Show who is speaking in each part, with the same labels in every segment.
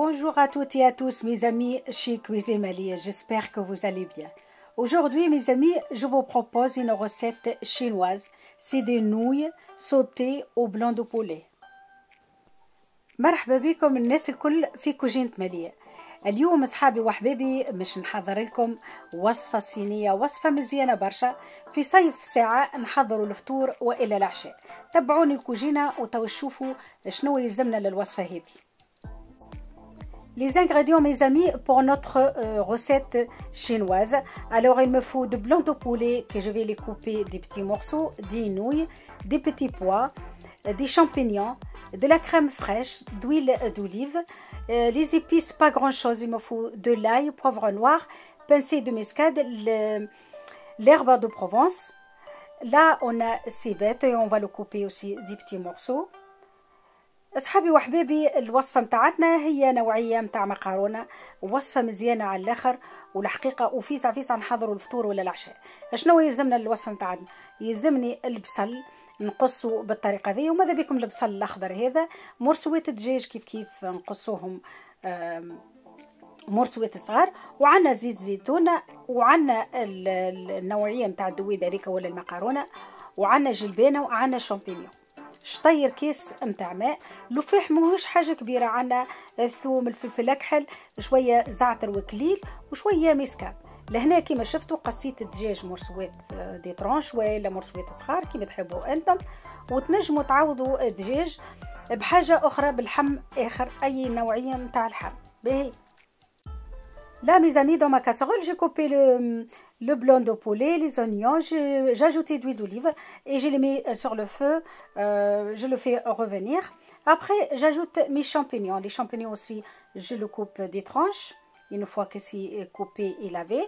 Speaker 1: Bonjour à toutes et à tous mes amis chez Cuisine Malia, j'espère que vous allez bien. Aujourd'hui mes amis, je vous propose une recette chinoise. C'est des nouilles sautées au blanc de poulet. مرحبا بكم الناس الكل في كوجينة مالية. اليوم اصحابي وحبابي مش نحضر لكم وصفة صينية، وصفة مزيانة برشا. في صيف ساعة نحضروا الفطور والى العشاء. تبعوني الكوجينة وتو تشوفوا شنو يلزمنا للوصفة هذه. Les ingrédients mes amis pour notre recette chinoise. Alors il me faut de blanc de poulet que je vais les couper des petits morceaux, des nouilles, des petits pois, des champignons, de la crème fraîche, d'huile d'olive, les épices pas grand chose, il me faut de l'ail, poivre noir, pincée de muscade, l'herbe de Provence. Là on a civet et on va le couper aussi des petits morceaux. اصحابي وحبابي الوصفه متاعتنا هي نوعيه متاع مقارونه، وصفه مزيانه على الاخر، والحقيقه وفيسع نحضروا الفطور ولا العشاء. شنو يلزمنا الوصفه متاعتنا؟ يلزمني البصل نقصه بالطريقه هذه، وماذا بكم البصل الاخضر هذا، مرسوات الدجاج كيف نقصوهم مرسوات صغار، وعندنا زيت زيتونه، وعندنا النوعيه متاع الدويده هذيك ولا المقارونه، وعندنا جلبانه، وعندنا شامبينيون. شطير كيس متاع ماء. لفاح ماهوش حاجه كبيره، عندنا الثوم، الفلفل الاكحل، شويه زعتر وكليل، وشويه مسكاب. لهنا كيما شفتوا قصيت الدجاج مرسوات دي طرونش ولا مرسوات صغار كيما تحبوا انتم، وتنجموا تعوضوا الدجاج بحاجه اخرى بالحم اخر، اي نوعيه متاع الحم. باهي. Là, mes amis, dans ma casserole, j'ai coupé le blanc de poulet, les oignons, j'ai ajouté d'huile d'olive et je les mets sur le feu, je le fais revenir. Après, j'ajoute mes champignons. Les champignons aussi, je le coupe des tranches, une fois que c'est coupé et lavé.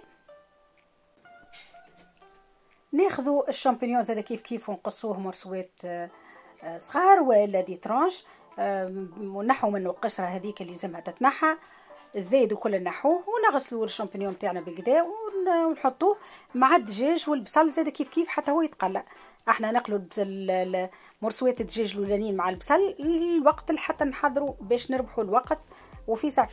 Speaker 1: ناخذوا الشامبينيون زاد كيف ونقصوه مرسوات صغار ولا دي ترانش، ونحو منه القشره هذيك اللي لازمها تتنحى، الزايد وكل نحوه، ونغسلوا الشامبينيون تاعنا بالكدا ونحطوه مع الدجاج والبصل زاد كيف حتى هو يتقلى. احنا نقلوا مرسوات الدجاج الاولانيين مع البصل الوقت حتى نحضروا باش نربحوا الوقت وفيسع.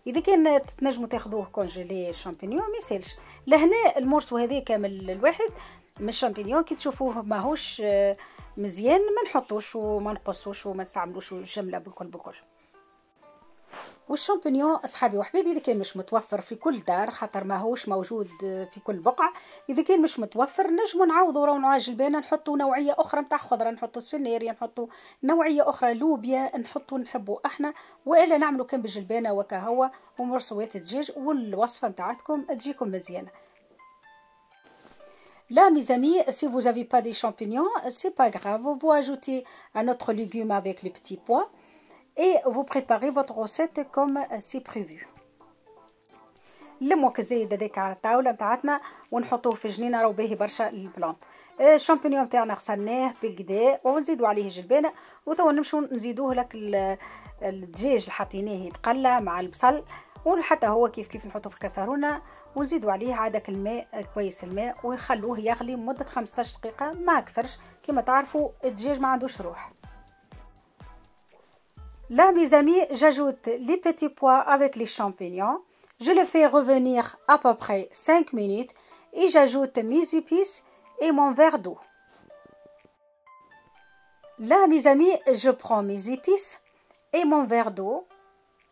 Speaker 1: اذا كان تنجموا تاخذوه كونجيلي الشامبينيون ما يسالش. لهنا المرسو هذاك من الواحد من الشامبينيون كي تشوفوه ماهوش مزيان ما نحطوش وما نقصوش وما نستعملوش الجمله بالكل. والشامبينيون اصحابي وحبايبي اذا كان مش متوفر في كل دار، خاطر ماهوش موجود في كل بقعه، اذا كان مش متوفر نجموا نعوضوا رونع جلبانه، نحطوا نوعيه اخرى نتاع خضره، نحطوا سناريا، نحطوا نوعيه اخرى لوبيا، نحبوا احنا، والا نعملوا كان بالجلبانه وكهو ومرسوات الدجاج، والوصفه نتاعتكم تجيكم مزيانه. Là, mes amis, si vous n'avez pas des champignons, c'est pas grave, vous ajoutez un autre légume avec les petits pois et vous préparez votre recette comme c'est prévu. نلموا كزايد هذاك على الطاوله نتاعتنا ونحطوه في جنينه، راهو باهي برشا للبلانت. الشامبينيون تاعنا غسلناه بالكدا ونزيدوا عليه جلبانه، وتوا نمشوا نزيدوه لك الدجاج اللي حطيناه يتقلى مع البصل، وحتى هو كيف نحطوه في الكاسرونه، ونزيدوا عليه عادك الماء كويس الماء، ونخلوه يغلي مده 15 دقيقه ما اكثرش. كما تعرفوا الدجاج ما عندوش روح. Là, mes amis, j'ajoute les petits pois avec les champignons. Je le fais revenir à peu près 5 minutes et j'ajoute mes épices et mon verre d'eau. Là, mes amis, je prends mes épices et mon verre d'eau.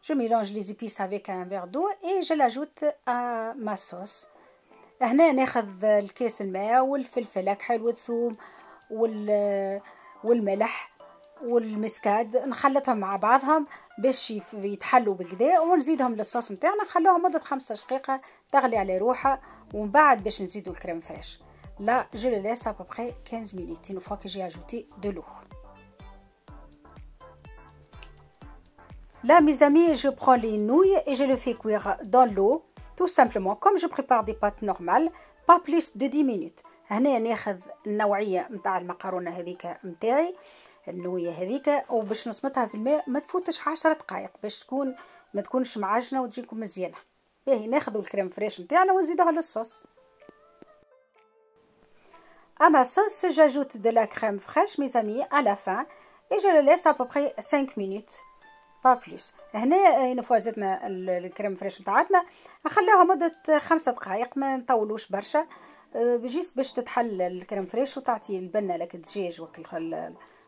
Speaker 1: Je mélange les épices avec un verre d'eau et je l'ajoute à ma sauce. هنا ناخذ الكاس الماء والفلفل الأكحل والثوم والملح والمسكاد، نخلطهم مع بعضهم باش يتحلوا بالكدا، ونزيدهم للصوص نتاعنا، نخلوهم مده 15 دقيقه تغلي على روحها، ومن بعد باش نزيدوا الكريم فريش. لا je le laisse à peu près 15 minutes une fois que j'ai ajouté de l'eau. Là mes amis, je prends les nouilles et je le fais cuire dans l'eau tout simplement comme je prépare des pâtes normales, pas plus de 10 minutes. هنا ناخذ النوعيه نتاع المقارونه هذيك نتاعي، النويه هذيك، وباش نصمتها في الماء ما تفوتش 10 دقائق باش ما تكونش معجنه وتجيكم مزيانه. باهي ناخذوا الكريم فريش نتاعنا ونزيدوها للصوص. À ma sauce, j'ajoute de la crème fraîche mes amis à la fin et je le laisse à peu près 5 minutes با بلوس. هنا نفوا زدنا الكريم فريش نتاعتنا نخليها مده 5 دقائق، ما نطولوش برشا بجيس باش تتحل الكريم فريش وتعطي البنه لك الدجاج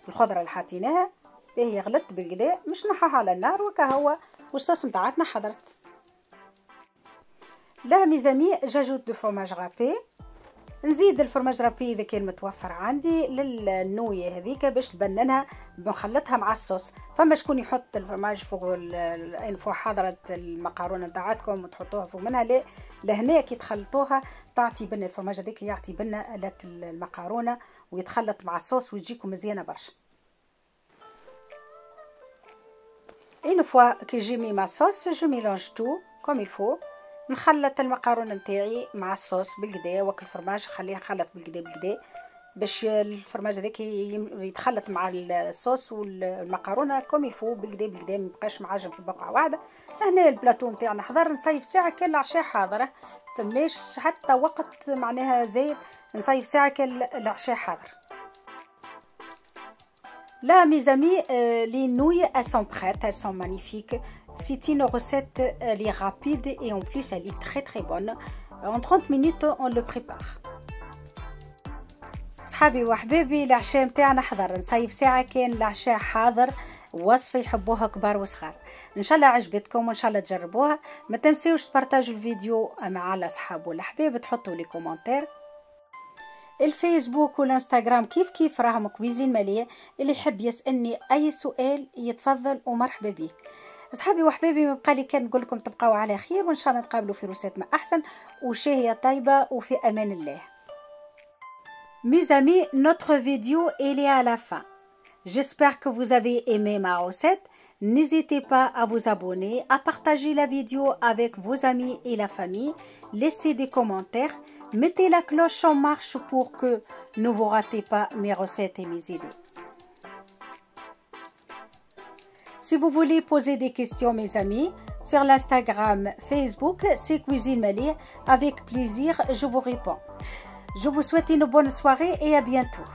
Speaker 1: الخضره اللي حاطيناها. باهي غلطت بالكدا مش نحاها على النار وكهو والصوص نتاعتنا حضرت. لا ميزامي جاجوت دو فرماج رابي، نزيد الفرماج رابي اذا كان متوفر عندي للنويه هذيك باش تبننها بنخلطها مع الصوص. فما شكون يحط الفرماج فوق فوق حضره المقارونه نتاعتكم وتحطوها فوق منها، لا لهنا كي تخلطوها تعطي بن الفرماج هذيك يعطي بنه لك المقارونه ويتخلط مع الصوص وتجيكم مزيانه برشا. une fois que j'ai mis ma sauce je mélange tout comme il faut. نخلط المقارونه نتاعي مع الصوص بالكدا وك الفرماج خليها خلط بالكدا باش الفرماج هذاك يتخلط مع الصوص والمقارونه كوم يلفو بالكدا ما يبقاش معجن في بقعه واحده. هنا البلاطو نتاعنا حضر نصيف ساعه كان العشاء حاضره، فماش حتى وقت معناها زايد، نصيف ساعه كان العشاء حاضر. Là mes amis, les nouilles elles sont prêtes, elles sont magnifiques. C'est une recette elle est rapide et en plus elle est très bonne. En 30 minutes on le prépare. صحابي وحبابي العشاء متاعنا حضر، نصيف ساعة كان العشاء حاضر، وصفة يحبوها كبار وصغار. ان شاء الله عجبتكم وان شاء الله تجربوها. ما تنسيوش تبارطاجوا الفيديو مع الاصحاب والاحباب، تحطوا لي كومنتير. الفيسبوك والانستغرام كيف راهم كويزين مالية، اللي يحب يسألني اي سؤال يتفضل ومرحبا بيه. اصحابي وحبابي ما بقى لي كان نقول لكم تبقاو على خير وان شاء الله نتقابلوا في روسات ما احسن وشهية طيبة وفي امان الله. Mes amis, notre vidéo est à la fin. J'espère que vous avez aimé ma recette. N'hésitez pas à vous abonner, à partager la vidéo avec vos amis et la famille. Laissez des commentaires. Mettez la cloche en marche pour que ne vous ratez pas mes recettes et mes idées. Si vous voulez poser des questions, mes amis, sur l'Instagram, Facebook, c'est Cuisine Malia. Avec plaisir, je vous réponds. Je vous souhaite une bonne soirée et à bientôt.